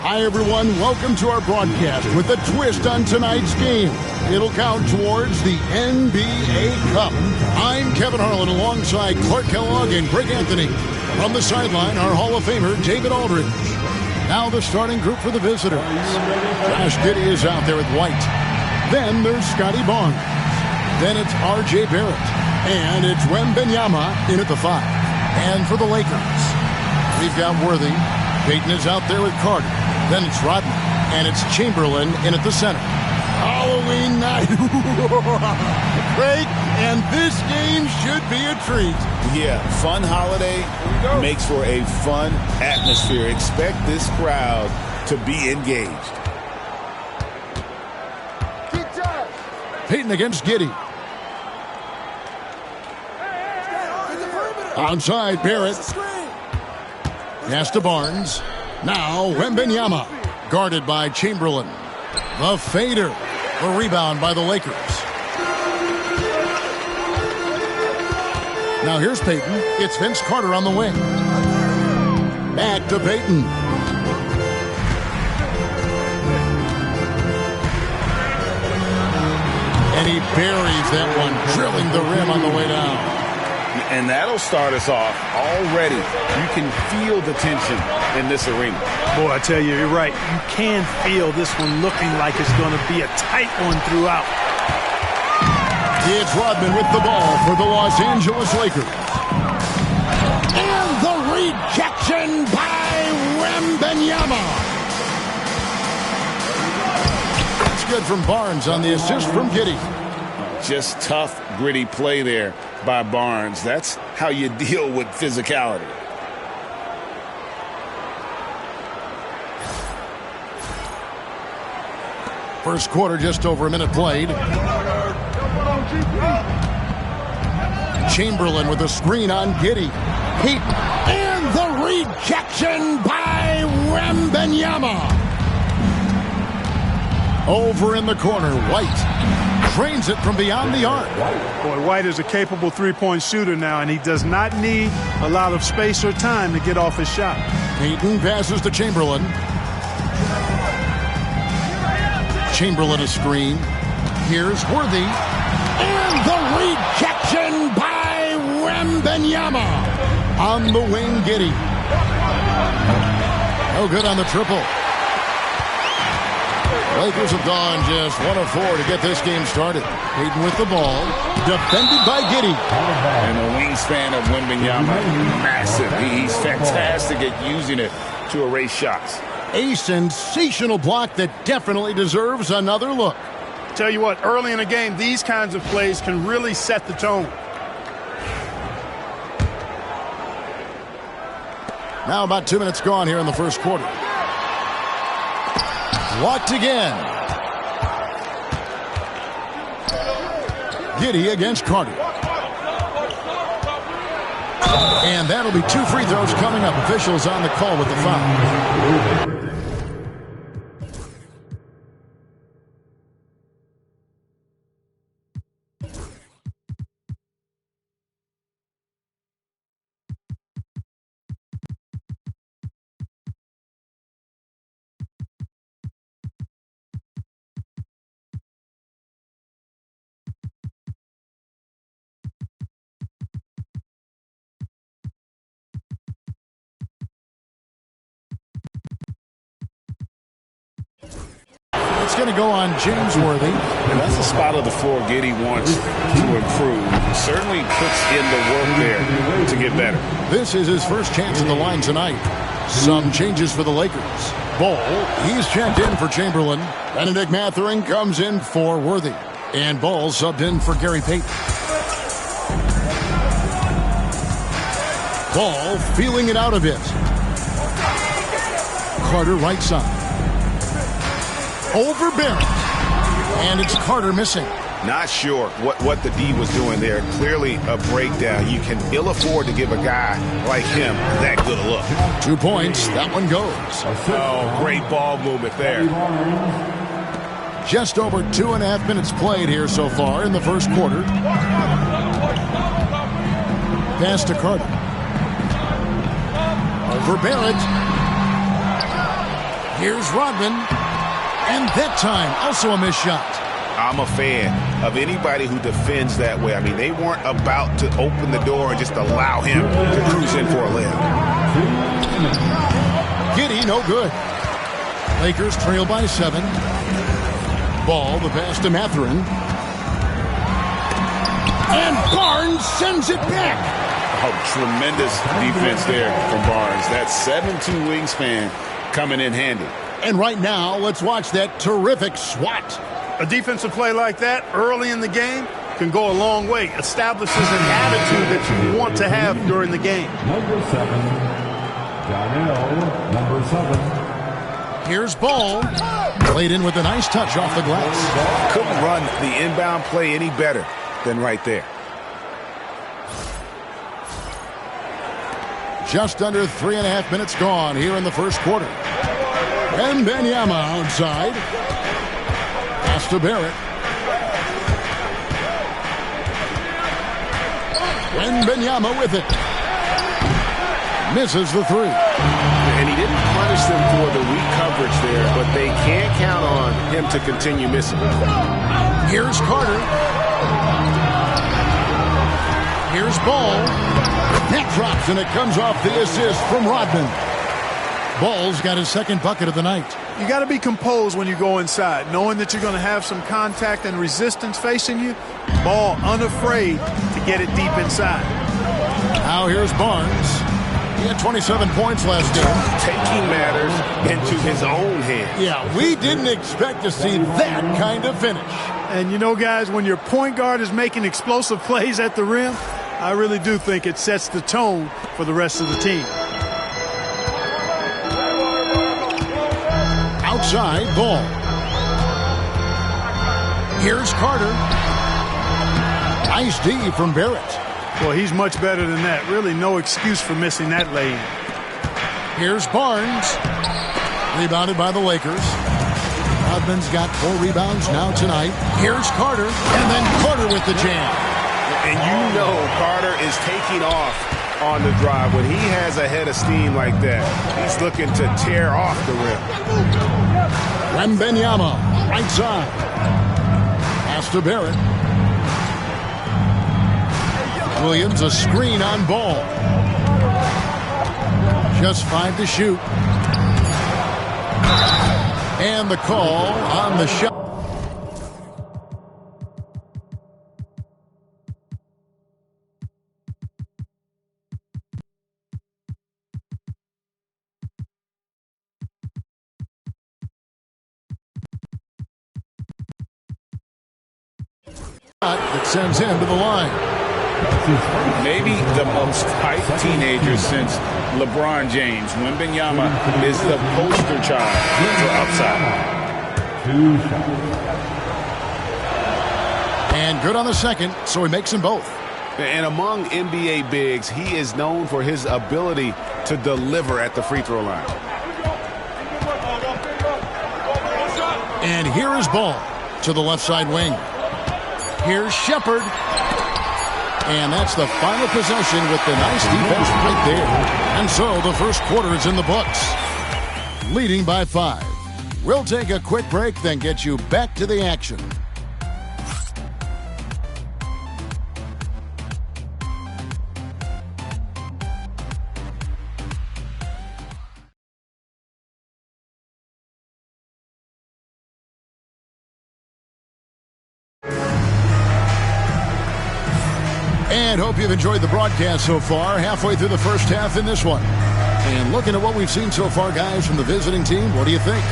Hi, everyone. Welcome to our broadcast with a twist on tonight's game. It'll count towards the NBA Cup. I'm Kevin Harlan alongside Clark Kellogg and Greg Anthony. From the sideline, our Hall of Famer, David Aldridge. Now the starting group for the visitors. Josh Giddey is out there with White. Then there's Scotty Barnes. Then it's R.J. Barrett. And it's Wemby in at the 5. And for the Lakers, we've got Worthy. Payton is out there with Carter. Then it's Rodman. And it's Chamberlain in at the center. Halloween night. Great. And this game should be a treat. Yeah, fun holiday makes for a fun atmosphere. Expect this crowd to be engaged. Payton against Giddey. Outside, Barrett. Pass to Barnes. Now, Wemby. Guarded by Chamberlain. The fader. A rebound by the Lakers. Now here's Payton. It's Vince Carter on the wing. Back to Payton. And he buries that one, drilling the rim on the way down. And that'll start us off already. You can feel the tension in this arena. Boy, I tell you, you're right. You can feel this one looking like it's going to be a tight one throughout. It's Rodman with the ball for the Los Angeles Lakers. And the rejection by Wemby. That's good from Barnes on the assist from Giddey. Just tough, gritty play there by Barnes. That's how you deal with physicality. First quarter, just over a minute played. Chamberlain with a screen on Giddey. And the rejection by Wemby. Over in the corner, White trains it from beyond the arc. Boy, White is a capable three-point shooter now, and he does not need a lot of space or time to get off his shot. Payton passes to Chamberlain. Chamberlain a screen. Here's Worthy. And the rejection by Wemby. On the wing, Giddey. No good on the triple. Lakers have gone just 1 of 4 to get this game started. Payton with the ball. Defended by Giddey. And the wingspan of Wemby, massive. He's fantastic at using it to erase shots. A sensational block that definitely deserves another look. Tell you what, early in the game, these kinds of plays can really set the tone. Now about 2 minutes gone here in the first quarter. Blocked again. Giddey against Carter. And that'll be 2 free throws coming up. Officials on the call with the foul. It's going to go on James Worthy. And that's the spot of the floor Giddey wants to improve. He certainly puts in the work there to get better. This is his first chance at the line tonight. Some changes for the Lakers. Ball, he's checked in for Chamberlain. Benedict Mathurin comes in for Worthy. And Ball subbed in for Gary Payton. Ball feeling it out a bit. Carter right side. Over Barrett. And it's Carter missing. Not sure what the D was doing there. Clearly a breakdown. You can ill afford to give a guy like him that good a look. 2 points. That one goes. Oh, great ball movement there. Just over 2.5 minutes played here so far in the first quarter. Pass to Carter. Over Barrett. Here's Rodman. And that time, also a missed shot. I'm a fan of anybody who defends that way. I mean, they weren't about to open the door and just allow him to cruise in for a layup. Giddey, no good. Lakers trail by 7. Ball, the pass to Mathurin. And Barnes sends it back. Oh, tremendous defense there from Barnes. That 7'2" wingspan coming in handy. And right now, let's watch that terrific swat. A defensive play like that early in the game can go a long way. Establishes an attitude that you want to have during the game. Number 7, Donnell, number 7. Here's Ball. Played in with a nice touch off the glass. Couldn't run the inbound play any better than right there. Just under 3.5 minutes gone here in the first quarter. Wembanyama outside. Pass to Barrett. Wembanyama with it. Misses the 3. And he didn't punish them for the weak coverage there, but they can't count on him to continue missing. Here's Carter. Here's Ball. That drops, and it comes off the assist from Rodman. Ball's got his second bucket of the night. You got to be composed when you go inside, knowing that you're going to have some contact and resistance facing you. Ball unafraid to get it deep inside. Now here's Barnes. He had 27 points last game. Taking matters into his own hands. Yeah, we didn't expect to see that kind of finish. And you know, guys, when your point guard is making explosive plays at the rim, I really do think it sets the tone for the rest of the team. Outside Ball. Here's Carter. Nice D from Barrett. Well, he's much better than that. Really no excuse for missing that lay-in. Here's Barnes. Rebounded by the Lakers. Rodman's got 4 rebounds now tonight. Here's Carter. And then Carter with the jam. And you know Carter is taking off on the drive. When he has a head of steam like that, he's looking to tear off the rim. Wembanyama, right side. Pass to Barrett. Williams, a screen on Ball. Just 5 to shoot. And the call on the shot. That sends him to the line. Maybe the most hyped teenager since LeBron James. Wembanyama is the poster child for upside. 2 shots. And good on the second, so he makes them both. And among NBA bigs, he is known for his ability to deliver at the free throw line. And here is Ball to the left side wing. Here's Shepard. And that's the final possession with the nice defense right there. And so the first quarter is in the books. Leading by 5. We'll take a quick break, then get you back to the action. And hope you've enjoyed the broadcast so far. Halfway through the first half in this one. And looking at what we've seen so far, guys, from the visiting team, what do you think?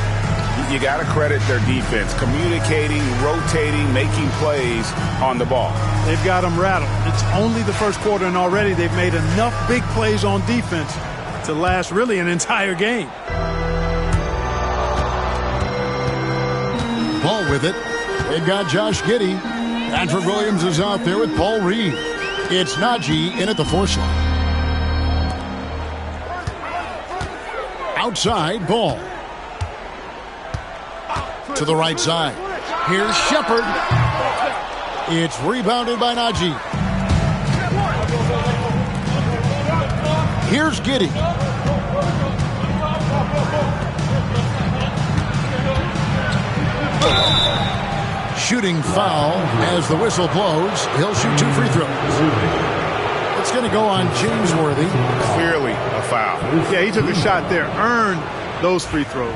You got to credit their defense. Communicating, rotating, making plays on the ball. They've got them rattled. It's only the first quarter, and already they've made enough big plays on defense to last really an entire game. Ball with it. They've got Josh Giddey. Patrick Williams is out there with Paul Reed. It's Najee in at the 4 slot. Outside, Ball. To the right side. Here's Shepard. It's rebounded by Najee. Here's Giddey. shooting foul as the whistle blows. He'll shoot 2 free throws. It's going to go on James Worthy. Clearly a foul. Yeah, he took a shot there, earned those free throws.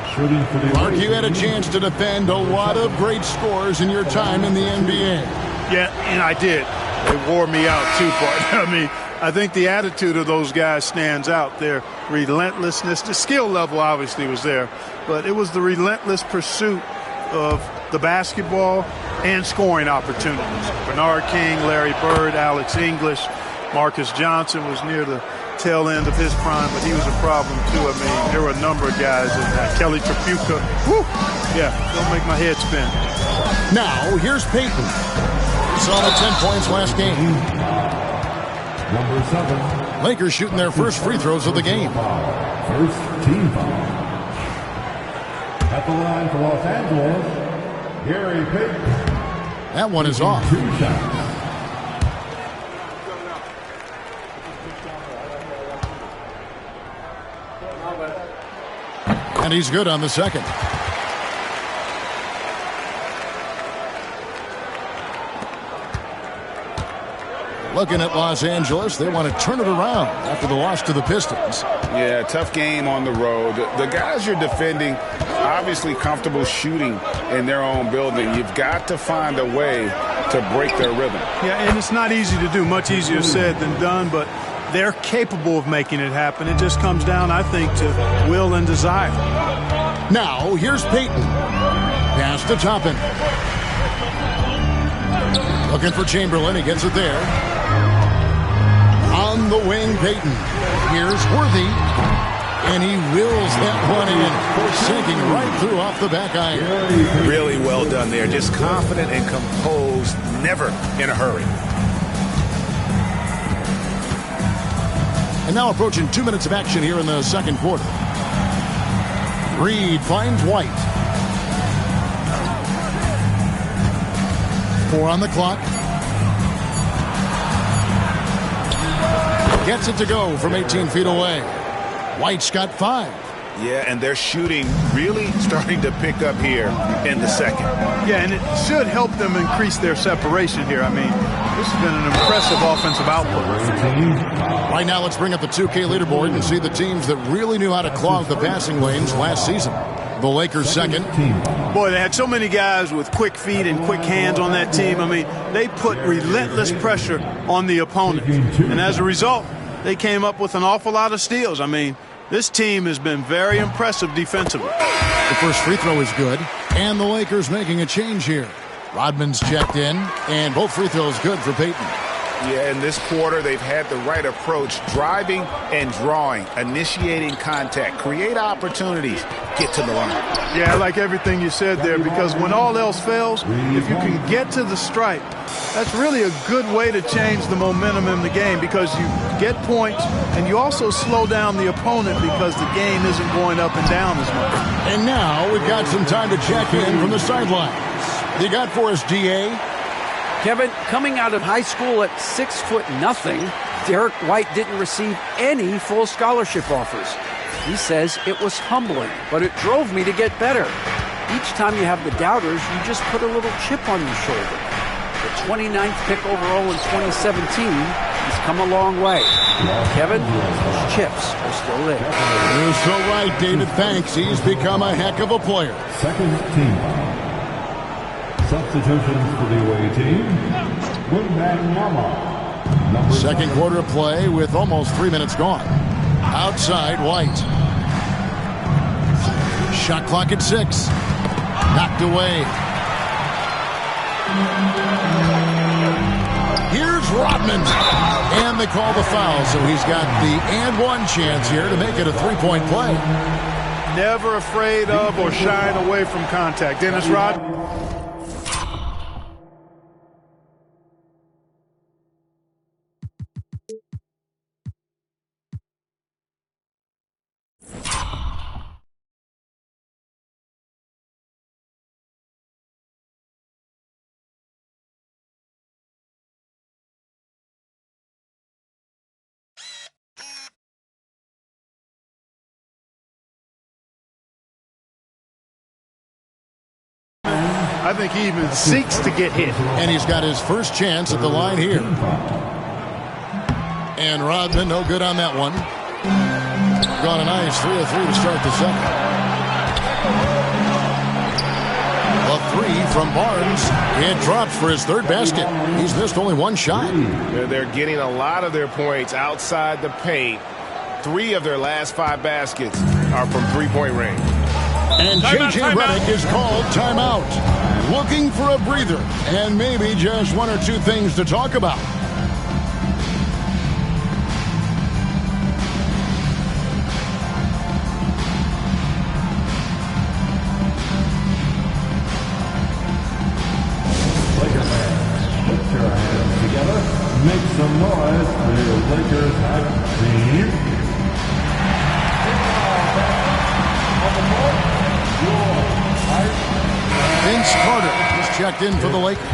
Mark, you had a chance to defend a lot of great scores in your time in the NBA. Yeah, and I did. They wore me out too, partner. I mean, I think the attitude of those guys stands out. Their relentlessness, the skill level obviously was there, but it was the relentless pursuit of the basketball and scoring opportunities. Bernard King, Larry Bird, Alex English, Marcus Johnson was near the tail end of his prime, but he was a problem too. I mean, there were a number of guys in that. Kelly Tripucka, whew, yeah, don't make my head spin. Now, here's Peyton. He saw the 10 points last game. Number 7. Lakers shooting their first free throws of the game. First team foul. At the line for Los Angeles, Gary Payton. That one is off. 2 shots. And he's good on the second. Looking at Los Angeles, they want to turn it around after the loss to the Pistons. Yeah, tough game on the road. The guys you're defending, obviously comfortable shooting in their own building. You've got to find a way to break their rhythm. Yeah, and it's not easy to do. Much easier said than done, but they're capable of making it happen. It just comes down, I think, to will and desire. Now, here's Peyton. Pass to Toppin. Looking for Chamberlain. He gets it there. On the wing, Peyton. Here's Worthy. And he wills that one in. Sinking right through off the back iron. Really well done there. Just confident and composed, never in a hurry. And now approaching 2 minutes of action here in the second quarter. Reed finds White. 4 on the clock. Gets it to go from 18 feet away. White's got 5. Yeah, and their shooting really starting to pick up here in the second. Yeah, and it should help them increase their separation here. I mean, this has been an impressive offensive output. Right now, let's bring up the 2K leaderboard and see the teams that really knew how to clog the passing lanes last season. The Lakers second. Boy, they had so many guys with quick feet and quick hands on that team. I mean, they put relentless pressure on the opponent. And as a result, they came up with an awful lot of steals. I mean, this team has been very impressive defensively. The first free throw is good, and the Lakers making a change here. Rodman's checked in, and both free throws good for Peyton. Yeah, in this quarter, they've had the right approach, driving and drawing, initiating contact, create opportunities, get to the line. Yeah, I like everything you said there, because when all else fails, if you can get to the stripe, that's really a good way to change the momentum in the game, because you get points and you also slow down the opponent because the game isn't going up and down as much. And now we've got some time to check in from the sidelines. You got for us, DA? Kevin, coming out of high school at 6'0", Derek White didn't receive any full scholarship offers. He says it was humbling, but it drove me to get better. Each time you have the doubters, you just put a little chip on your shoulder. The 29th pick overall in 2017, he's come a long way. Kevin, those chips are still there. You're so right, David. Thanks. He's become a heck of a player. Second team. Substitutions for the away team. Wemby. Second quarter of play with almost 3 minutes gone. Outside, White. Shot clock at 6. Knocked away. Here's Rodman. And they call the foul, so he's got the and one chance here to make it a three-point play. Never afraid of or shying away from contact. Dennis Rodman. I think he even seeks to get hit. And he's got his first chance at the line here. And Rodman, no good on that one. Gone a nice 3 of 3 to start the second. A 3 from Barnes. It drops for his third basket. He's missed only one shot. They're getting a lot of their points outside the paint. 3 of their last 5 baskets are from three-point range. And J.J. Redick is called timeout. Looking for a breather and maybe just 1 or 2 things to talk about. Make some noise for your Lakers hype team. Vince Carter has checked in for the Lakers.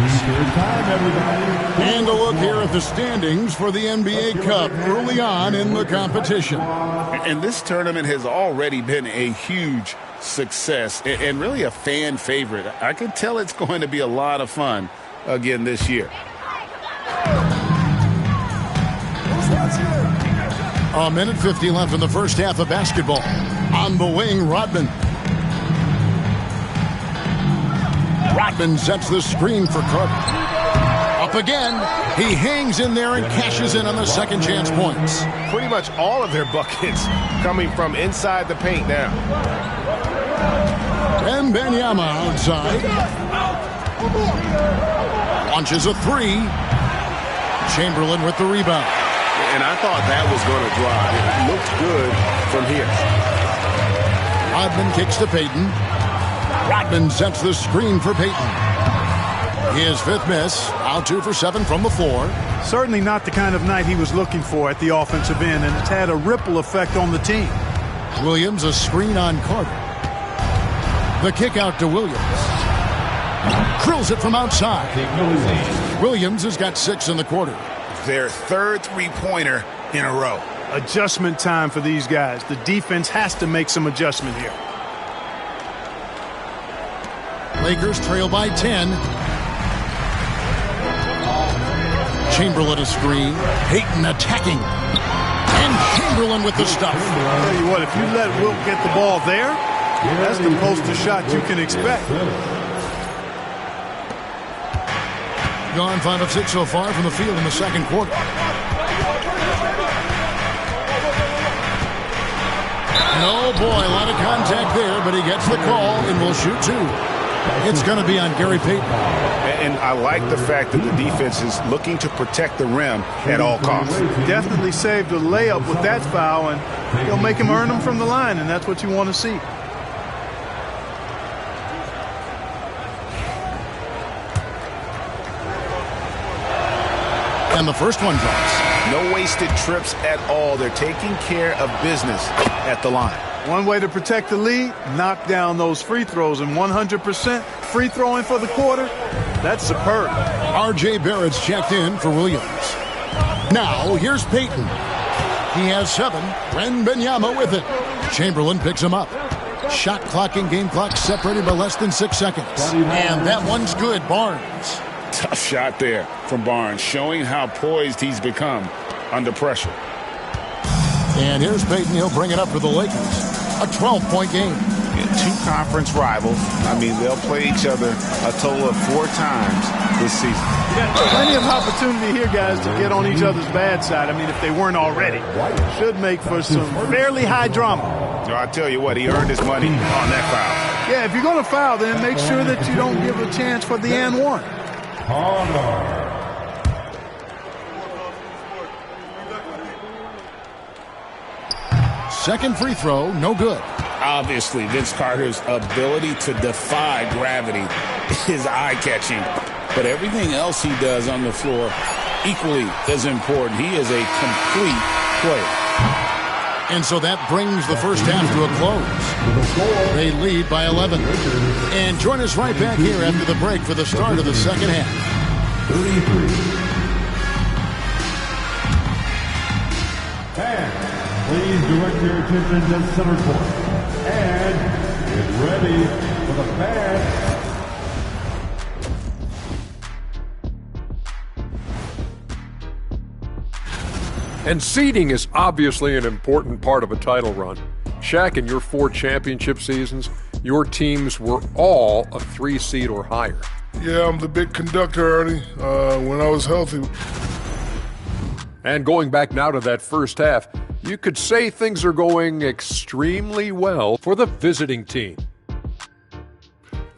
And a look here at the standings for the NBA Cup early on in the competition. And this tournament has already been a huge success and really a fan favorite. I can tell it's going to be a lot of fun again this year. A minute 50 left in the first half of basketball. On the wing, Rodman. Rodman sets the screen for Carter. Up again. He hangs in there and cashes in on the second chance points. Pretty much all of their buckets coming from inside the paint now. Wemby outside. Launches a 3. Chamberlain with the rebound. And I thought that was going to drive. It looked good from here. Rodman kicks to Payton. Rodman sets the screen for Payton. His 5th miss. Out 2 for 7 from the floor. Certainly not the kind of night he was looking for at the offensive end, and it's had a ripple effect on the team. Williams a screen on Carter. The kick out to Williams. Drills it from outside. Williams has got 6 in the quarter. Their third three-pointer in a row. Adjustment time for these guys. The defense has to make some adjustment here. Lakers trail by 10. Chamberlain a screen. Payton attacking. And Chamberlain with the stuff. I'll tell you what, if you let Wilt get the ball there, that's the poster shot you can expect. Gone 5 of 6 so far from the field in the second quarter. Oh boy, a lot of contact there, but he gets the call and will shoot 2. It's going to be on Gary Payton. And I like the fact that the defense is looking to protect the rim at all costs. Definitely saved a layup with that foul, and he'll make him earn them from the line, and that's what you want to see. And the first one drops. No wasted trips at all. They're taking care of business at the line. One way to protect the lead, knock down those free throws, and 100% free throwing for the quarter, that's superb. R.J. Barrett's checked in for Williams. Now, here's Payton. He has 7. Wemby with it. Chamberlain picks him up. Shot clock and game clock separated by less than 6 seconds. And that one's good, Barnes. Tough shot there from Barnes, showing how poised he's become under pressure. And here's Payton. He'll bring it up for the Lakers. A 12-point game. Yeah, 2 conference rivals. I mean, they'll play each other a total of 4 times this season. Yeah, plenty of opportunity here, guys, to get on each other's bad side. I mean, if they weren't already. Should make for some fairly high drama. No, I tell you what, he earned his money on that foul. Yeah, if you're going to foul, then make sure that you don't give a chance for the and one. Second free throw, no good. Obviously, Vince Carter's ability to defy gravity is eye-catching, but everything else he does on the floor equally as important. He is a complete player. And so that brings the first half to a close. They lead by 11. And join us right back here after the break for the start of the second half. 33. And please direct your attention to center court. And get ready for the fans. And seeding is obviously an important part of a title run. Shaq, in your 4 championship seasons, your teams were all a 3 seed or higher. Yeah, I'm the big conductor, Ernie, when I was healthy. And going back now to that first half, you could say things are going extremely well for the visiting team.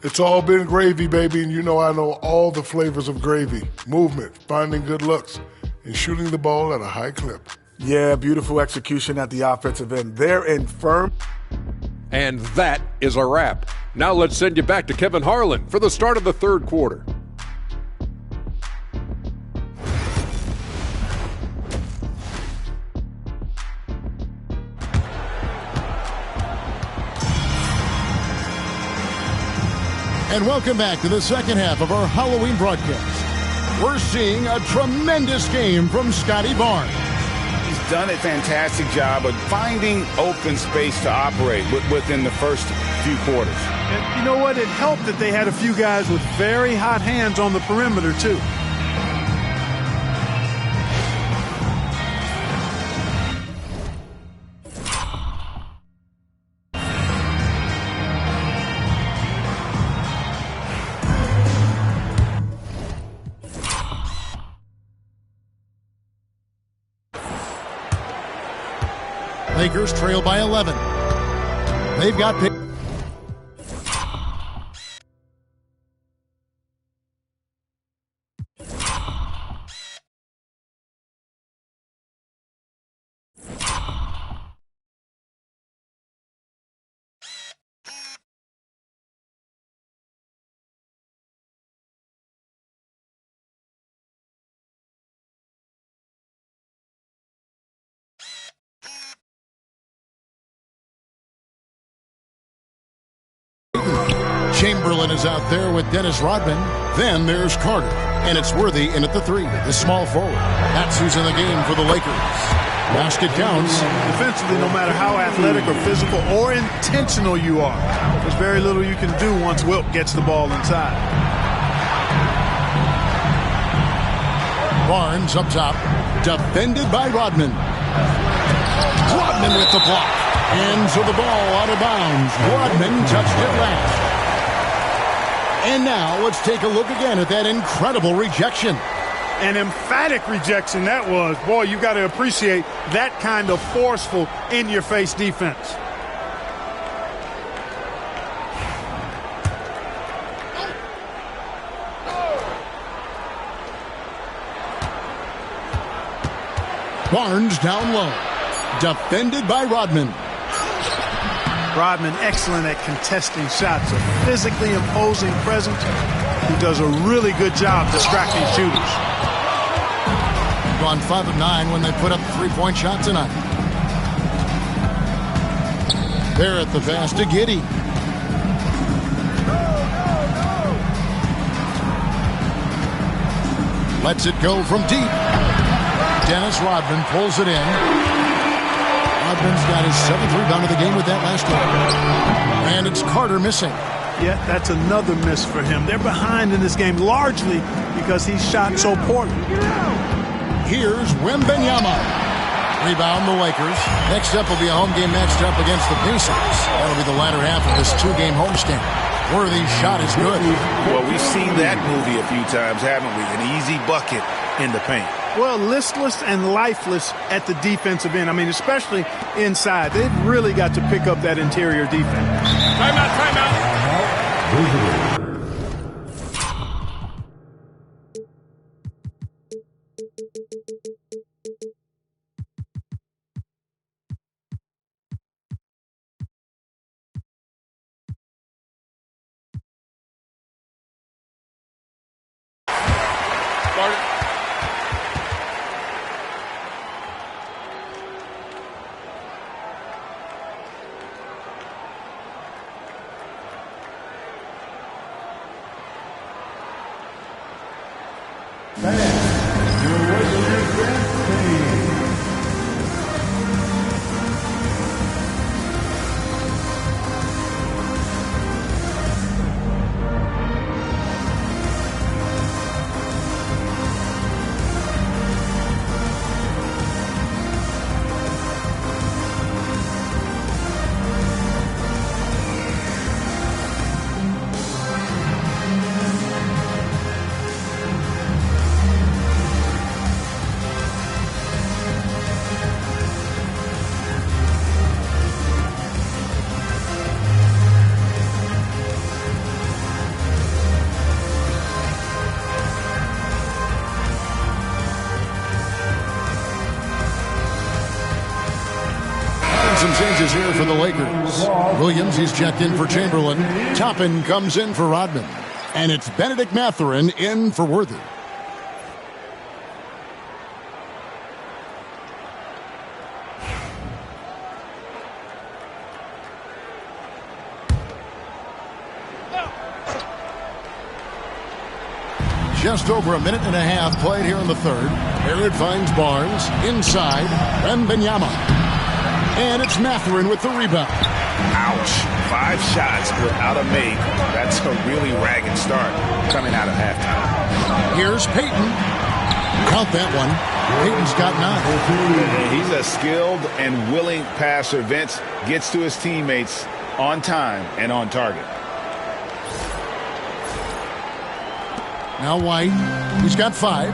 It's all been gravy, baby, and you know I know all the flavors of gravy. Movement, finding good looks, and shooting the ball at a high clip. Yeah, beautiful execution at the offensive end. They're in firm. And that is a wrap. Now let's send you back to Kevin Harlan for the start of the third quarter. And welcome back to the second half of our Halloween broadcast. We're seeing a tremendous game from Scotty Barnes. He's done a fantastic job of finding open space to operate within the first few quarters. And you know what? It helped that they had a few guys with very hot hands on the perimeter, too. Lakers trail by 11. They've got pick. Chamberlain is out there with Dennis Rodman. Then there's Carter. And it's Worthy in at the 3, the small forward. That's who's in the game for the Lakers. Basket counts. Defensively, no matter how athletic or physical or intentional you are, there's very little you can do once Wilt gets the ball inside. Barnes up top. Defended by Rodman. Rodman with the block. And so the ball out of bounds. Rodman touched it last. And now let's take a look again at that incredible rejection. An emphatic rejection that was. Boy, you got to appreciate that kind of forceful, in-your-face defense. Barnes down low. Defended by Rodman. Rodman excellent at contesting shots, a physically imposing presence who does a really good job distracting shooters. Gone 5 of 9 when they put up a 3-point shot tonight. They're at the pass to Giddey. Lets it go from deep. Dennis Rodman pulls it in. Rodman's got his 7th rebound of the game with that last one. And it's Carter missing. Yeah, that's another miss for him. They're behind in this game largely because he shot so poorly. Here's Wembenyama. Rebound the Lakers. Next up will be a home game matched up against the Pacers. That'll be the latter half of this 2-game homestand. Worthy's shot is good. Well, we've seen that movie a few times, haven't we? An easy bucket in the paint. Well, listless and lifeless at the defensive end. I mean, especially inside. They've really got to pick up that interior defense. Timeout. changes here for the Lakers. Williams, he's checked in for Chamberlain. Toppin comes in for Rodman. And it's Benedict Mathurin in for Worthy. Just over a minute and a half played here in the third. Barrett finds Barnes inside. Wembanyama. And it's Mathurin with the rebound. Ouch. 5 shots without a make. That's a really ragged start coming out of halftime. Here's Payton. Count that one. Payton's got 9. He's a skilled and willing passer. Vince gets to his teammates on time and on target. Now White. He's got 5.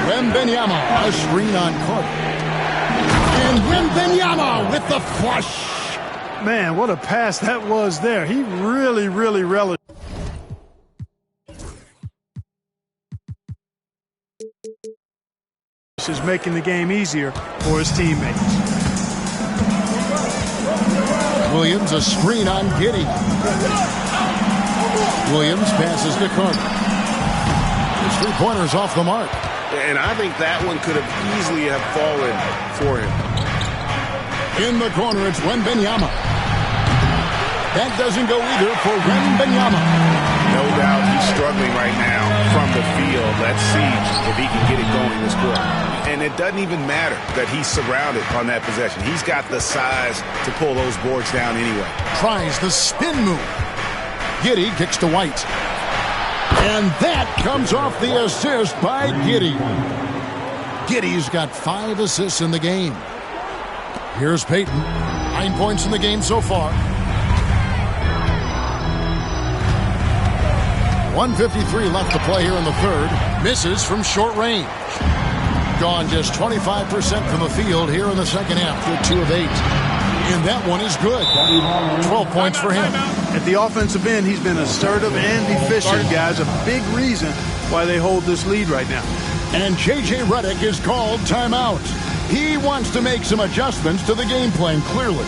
Wembanyama, a screen on Carter. And Wembanyama with the flush. Man, what a pass that was there. He really relished. Is making the game easier for his teammates. Williams, a screen on Giddey. Williams passes to Carter. His 3-pointer's off the mark. And I think that one could have easily have fallen for him. In the corner, it's Wembanyama. That doesn't go either for Wembanyama. No doubt he's struggling right now from the field. Let's see if he can get it going this quarter. And it doesn't even matter that he's surrounded on that possession. He's got the size to pull those boards down anyway. Tries the spin move. Giddey kicks to White. And that comes off the assist by Giddey. Giddey's got 5 assists in the game. Here's Payton. 9 points in the game so far. 1:53 left to play here in the third. Misses from short range. Gone just 25% from the field here in the second half. They're 2 of 8. And that one is good. 12 points for him. At the offensive end, he's been assertive and efficient, guys. A big reason why they hold this lead right now. And J.J. Redick is called timeout. He wants to make some adjustments to the game plan, clearly.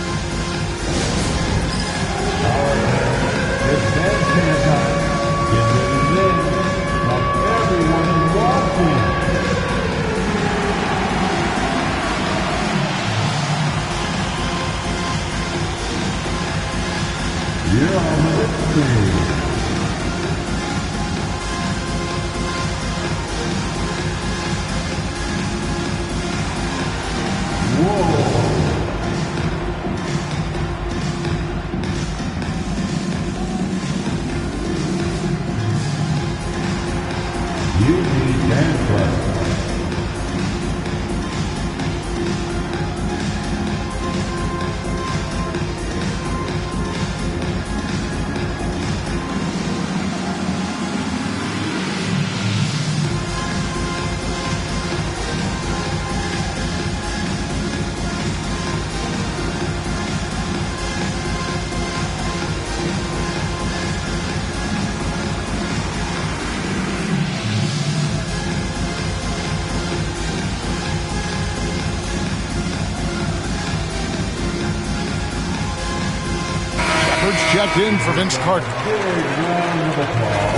Checked in for Vince Carter.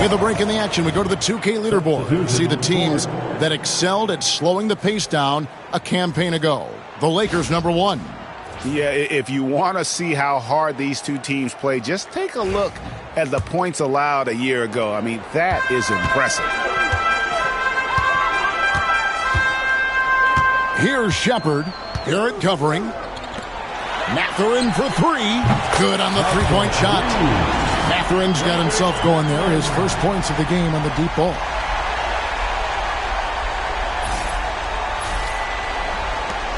With a break in the action, we go to the 2K leaderboard. See the teams that excelled at slowing the pace down a campaign ago. The Lakers, number 1. Yeah, if you want to see how hard these two teams play, just take a look at the points allowed a year ago. I mean, that is impressive. Here's Shepard. Garrett covering. Mathurin for 3. Good on the 3-point shot. Mathurin's got himself going there. His first points of the game on the deep ball.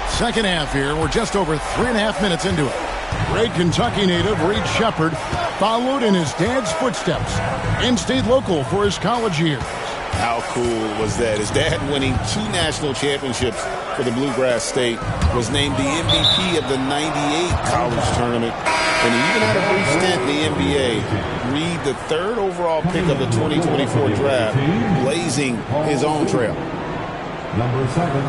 Second half here. We're just over 3.5 minutes into it. Great Kentucky native Reed Shepard followed in his dad's footsteps and stayed local for his college years. How cool was that? His dad winning 2 national championships for the Bluegrass State, was named the MVP of the '98 college tournament, and he even had a brief stint in the NBA. Reed, the 3rd overall pick of the 2024 draft, blazing his own trail. Number 7.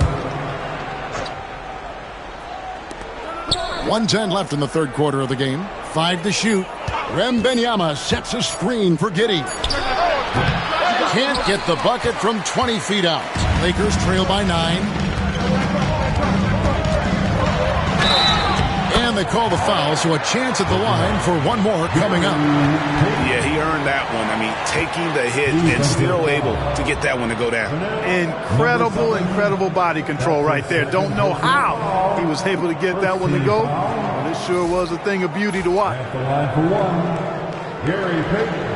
1:10 left in the 3rd quarter of the game. 5 to shoot. Wemby sets a screen for Giddey. Can't get the bucket from 20 feet out. Lakers trail by 9. And they call the foul, so a chance at the line for one more coming up. Yeah, he earned that one. I mean, taking the hit and still able to get that one to go down. Incredible body control right there. Don't know how he was able to get that one to go. But it sure was a thing of beauty to watch. At the line for one, Gary Payton.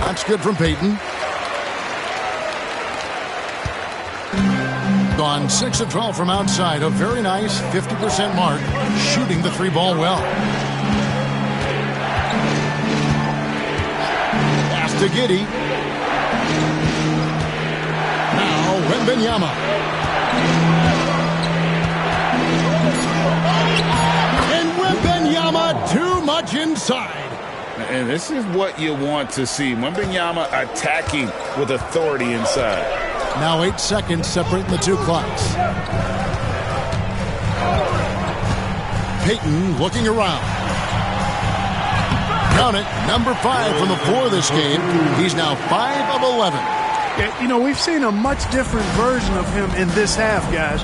That's good from Payton. Gone 6 of 12 from outside. A very nice 50% mark. Shooting the 3-ball well. Pass to Giddey. Now Wemby. And Wemby too much inside. And this is what you want to see. Wemby attacking with authority inside. Now 8 seconds separating the two clocks. Payton looking around. Count it, number 5 from the floor this game. He's now 5 of 11. You know, we've seen a much different version of him in this half, guys.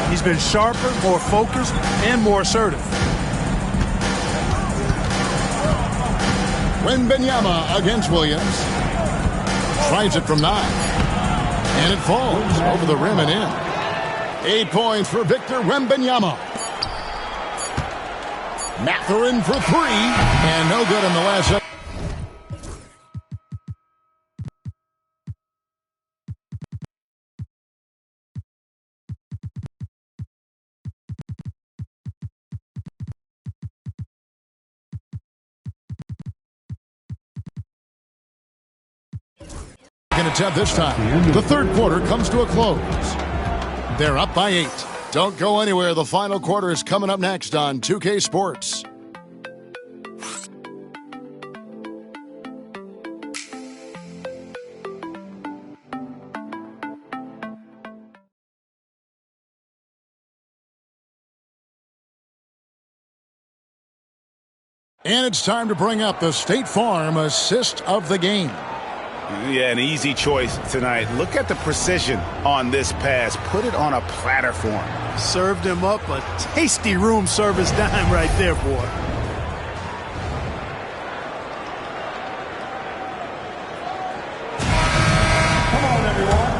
He's been sharper, more focused, and more assertive. Wemby against Williams. Tries it from 9. And it falls over the rim and in. 8 points for Victor Wembanyama. Mathurin for 3. And no good in the last second. Attempt this time. The 3rd quarter comes to a close. They're up by 8. Don't go anywhere. The final quarter is coming up next on 2K Sports. And it's time to bring up the State Farm assist of the game. Yeah, an easy choice tonight. Look at the precision on this pass. Put it on a platter for him. Served him up a tasty room service dime right there, boy.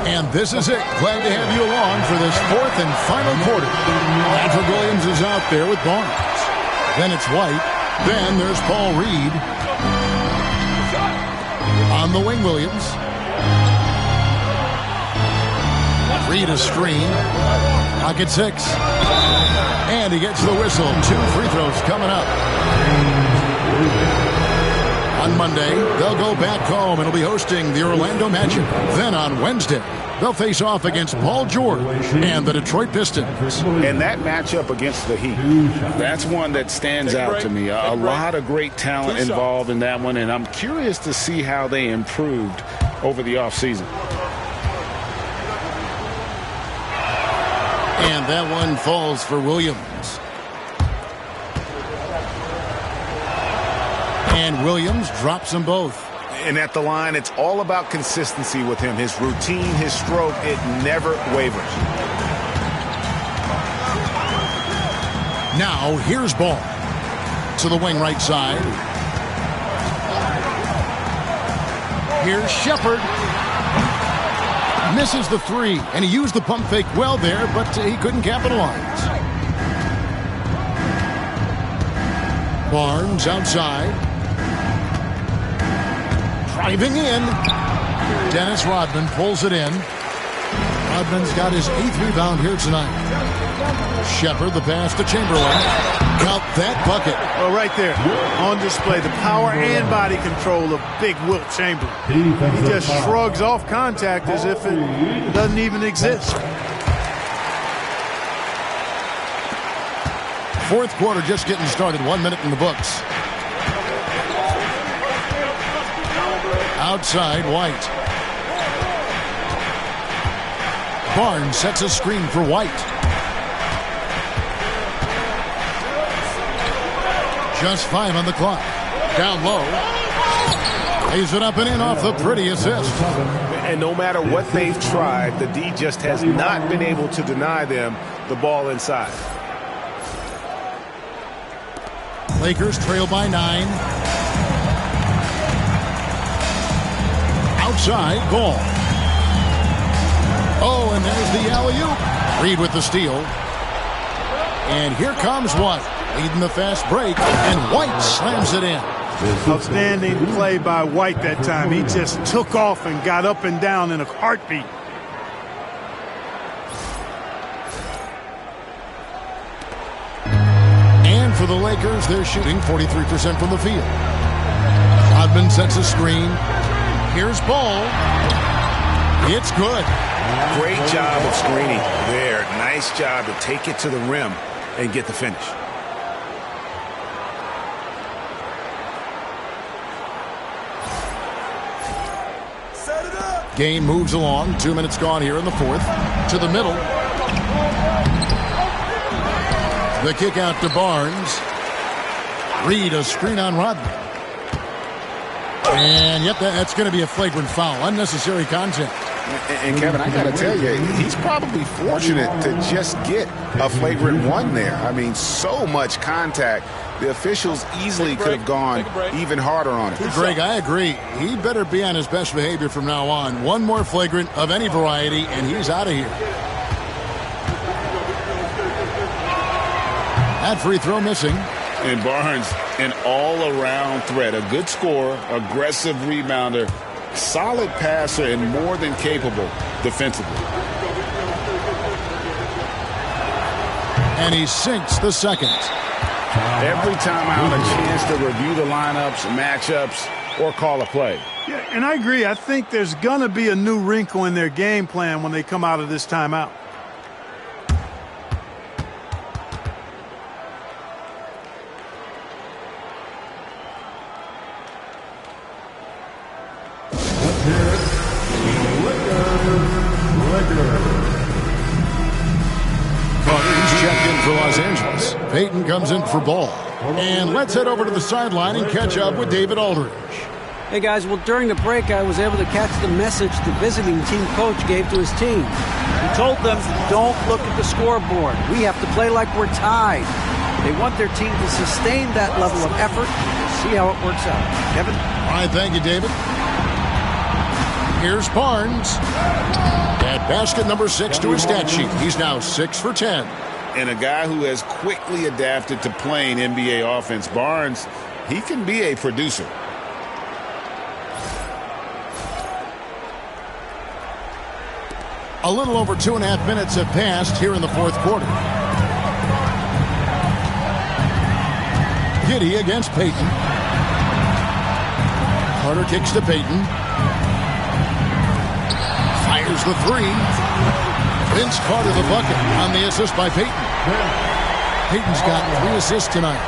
And this is it. Glad to have you along for this 4th and final quarter. Patrick Williams is out there with Barnes. Then it's White. Then there's Paul Reed. On the wing, Williams. Reed a screen. Pocket 6. And he gets the whistle. 2 free throws coming up. On Monday, they'll go back home and will be hosting the Orlando Magic. Then on Wednesday, they'll face off against Paul George and the Detroit Pistons. And that matchup against the Heat, that's one that stands out to me. A lot of great talent involved in that one, and I'm curious to see how they improved over the offseason. And that one falls for Williams. And Williams drops them both. And at the line, it's all about consistency with him. His routine, his stroke, it never wavers. Now, here's Ball. To the wing right side. Here's Shepard. Misses the 3, and he used the pump fake well there, but he couldn't capitalize. Barnes outside. Driving in. Dennis Rodman pulls it in. Rodman's got his 8th rebound here tonight. Shepard, the pass to Chamberlain. Count that bucket. Well, right there on display, the power and body control of big Wilt Chamberlain. He just shrugs off contact as if it doesn't even exist. Fourth quarter just getting started. 1 minute in the books. Outside, White. Barnes sets a screen for White. Just 5 on the clock. Down low. Lays it up and in off the pretty assist. And no matter what they've tried, the D just has not been able to deny them the ball inside. Lakers trail by 9. Outside, Ball. Oh, and there's the alley-oop. Reed with the steal. And here comes White, leading the fast break, and White slams it in. Outstanding play by White that time. He just took off and got up and down in a heartbeat. And for the Lakers, they're shooting 43% from the field. Rodman sets a screen. Here's Ball. It's good. Great job of screening there. Nice job to take it to the rim and get the finish. Game moves along. 2 minutes gone here in the fourth. To the middle. The kick out to Barnes. Reed, a screen on Rodman. And yep, that's going to be a flagrant foul. Unnecessary contact. And Kevin, I got to tell you, he's probably fortunate to just get a flagrant one there. I mean, so much contact. The officials easily could have gone even harder on it. Greg, I agree. He better be on his best behavior from now on. One more flagrant of any variety, and he's out of here. That free throw missing. And Barnes, an all-around threat. A good scorer, aggressive rebounder, solid passer, and more than capable defensively. And he sinks the second. Every time out, a chance to review the lineups, matchups, or call a play. Yeah, and I agree. I think there's going to be a new wrinkle in their game plan when they come out of this timeout. Carter's checked in for Los Angeles. Payton comes in for Ball. And let's head over to the sideline and catch up with David Aldridge. Hey, guys, well, during the break, I was able to catch the message the visiting team coach gave to his team. He told them, don't look at the scoreboard. We have to play like we're tied. They want their team to sustain that level of effort. See how it works out. Kevin? All right, thank you, David. Here's Barnes. At basket number 6 to his stat sheet. He's now 6 for 10. And a guy who has quickly adapted to playing NBA offense, Barnes, he can be a producer. A little over 2.5 minutes have passed here in the fourth quarter. Giddey against Payton. Carter kicks to Payton. Fires the three. Vince Carter the bucket on the assist by Payton. Payton's got 3 assists tonight.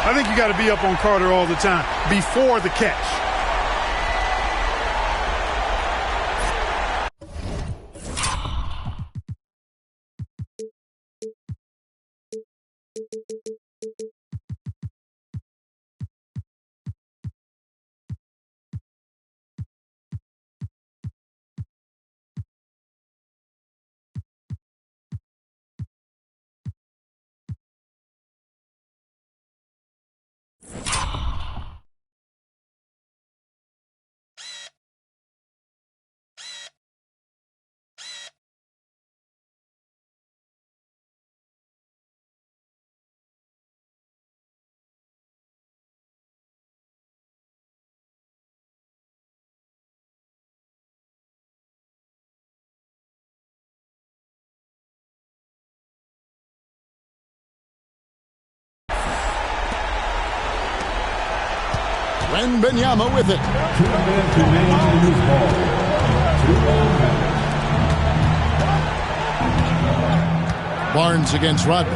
I think you got to be up on Carter all the time before the catch. Wembenyama with it. 2 minutes remaining in this ball. 2 Barnes against Rodman.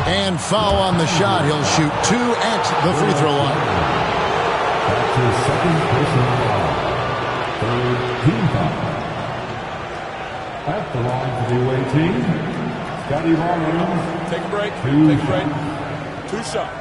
And foul on the shot. He'll shoot 2 at the free throw line. That's his second personal foul. Third team foul. At the line for the away team, Scotty Barnes. Take a break. Take a break. 2 shots.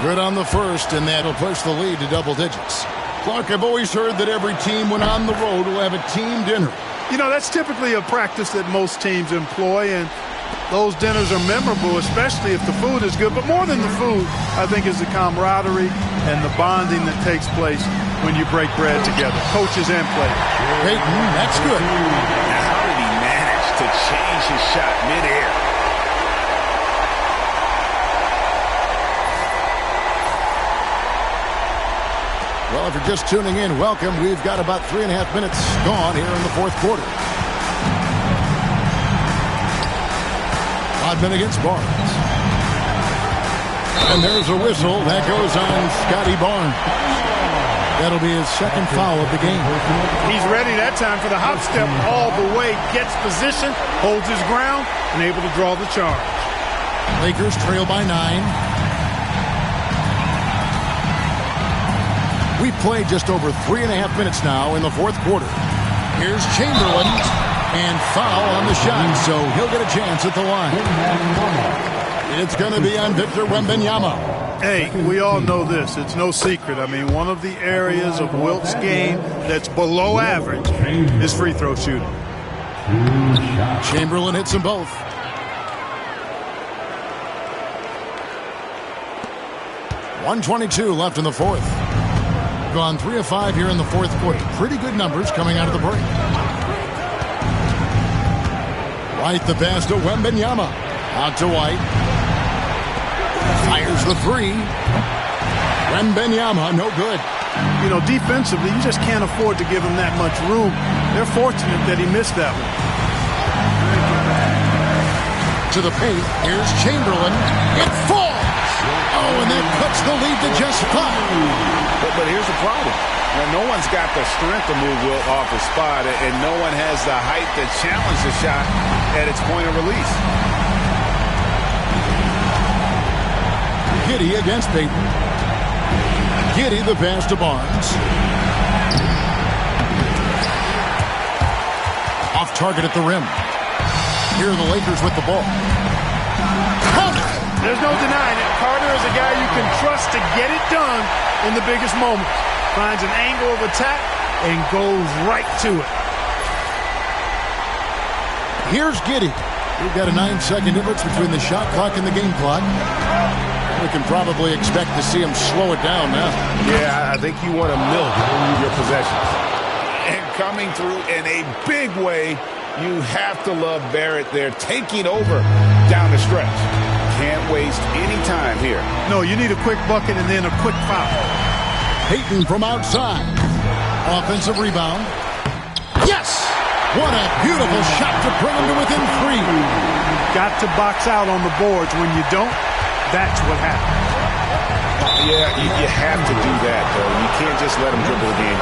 Good on the first, and that'll push the lead to double digits. Clark, I've always heard that every team when on the road will have a team dinner. You know, that's typically a practice that most teams employ, and those dinners are memorable, especially if the food is good. But more than the food, I think, is the camaraderie and the bonding that takes place when you break bread together, coaches and players. Peyton, that's good. Now, how did he manage to change his shot midair? Well, if you're just tuning in, welcome. We've got about 3.5 minutes gone here in the fourth quarter. Rodman against Barnes. And there's a whistle. That goes on Scotty Barnes. That'll be his second foul of the game. He's ready that time for the hop step all the way. Gets position, holds his ground, and able to draw the charge. Lakers trail by 9. We've played just over 3.5 minutes now in the fourth quarter. Here's Chamberlain, and foul on the shot, so he'll get a chance at the line. It's going to be on Victor Wembanyama. Hey, we all know this. It's no secret. I mean, one of the areas of Wilt's game that's below average is free throw shooting. Chamberlain hits them both. .122 left in the fourth. Gone 3 of 5 here in the fourth quarter. Pretty good numbers coming out of the break. White the pass to Wembanyama. Out to White. Fires the 3. Wembanyama, no good. You know, defensively, you just can't afford to give him that much room. They're fortunate that he missed that one. To the paint. Here's Chamberlain. It falls. Oh, and that cuts the lead to just 5. But here's the problem. Now, no one's got the strength to move Wilt off his spot, and no one has the height to challenge the shot at its point of release. Giddey against Peyton. Giddey the pass to Barnes. Off target at the rim. Here are the Lakers with the ball. There's no denying it. Carter is a guy you can trust to get it done in the biggest moments. Finds an angle of attack and goes right to it. Here's Giddey. We've got a 9-second difference between the shot clock and the game clock. We can probably expect to see him slow it down now. Yeah, I think you want to milk your possessions. And coming through in a big way, you have to love Barrett there, taking over down the stretch. Can't waste any time here. No, you need a quick bucket and then a quick foul. Peyton from outside. Offensive rebound. Yes! What a beautiful shot to bring him to within 3. You've got to box out on the boards. When you don't, that's what happens. Yeah, you have to do that, though. You can't just let him dribble again.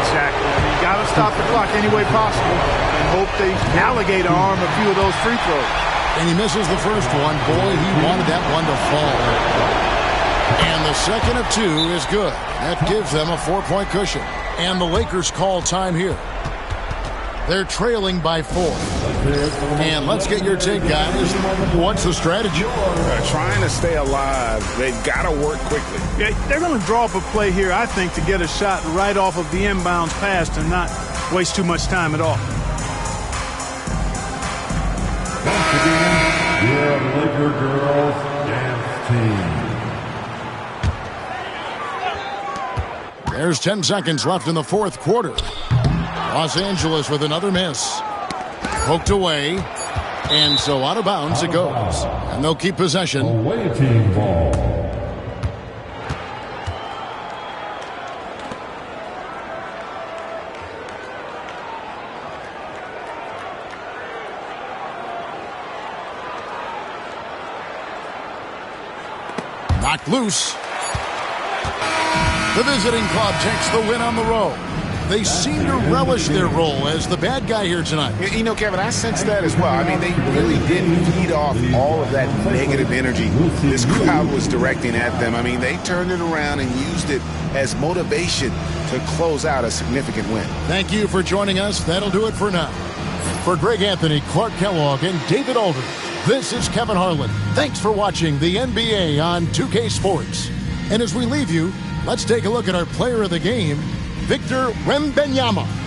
Exactly. I mean, you got to stop the clock any way possible and hope they alligator arm a few of those free throws. And he misses the first one. Boy, he wanted that one to fall. And the second of 2 is good. That gives them a 4-point cushion. And the Lakers call time here. They're trailing by 4. And let's get your take, guys. What's the strategy? Trying to stay alive. They've got to work quickly. Yeah, they're going to draw up a play here, I think, to get a shot right off of the inbounds pass and not waste too much time at all. Once again, your Laker girls dance team. There's 10 seconds left in the fourth quarter. Los Angeles with another miss. Poked away. And so out of bounds it goes. And they'll keep possession. Away team ball. Knocked loose. The visiting club takes the win on the road. They seem to relish their role as the bad guy here tonight. You know, Kevin, I sense that as well. I mean, they really didn't feed off all of that negative energy this crowd was directing at them. I mean, they turned it around and used it as motivation to close out a significant win. Thank you for joining us. That'll do it for now. For Greg Anthony, Clark Kellogg, and David Aldridge, this is Kevin Harlan. Thanks for watching the NBA on 2K Sports. And as we leave you, let's take a look at our player of the game, Victor Wembanyama.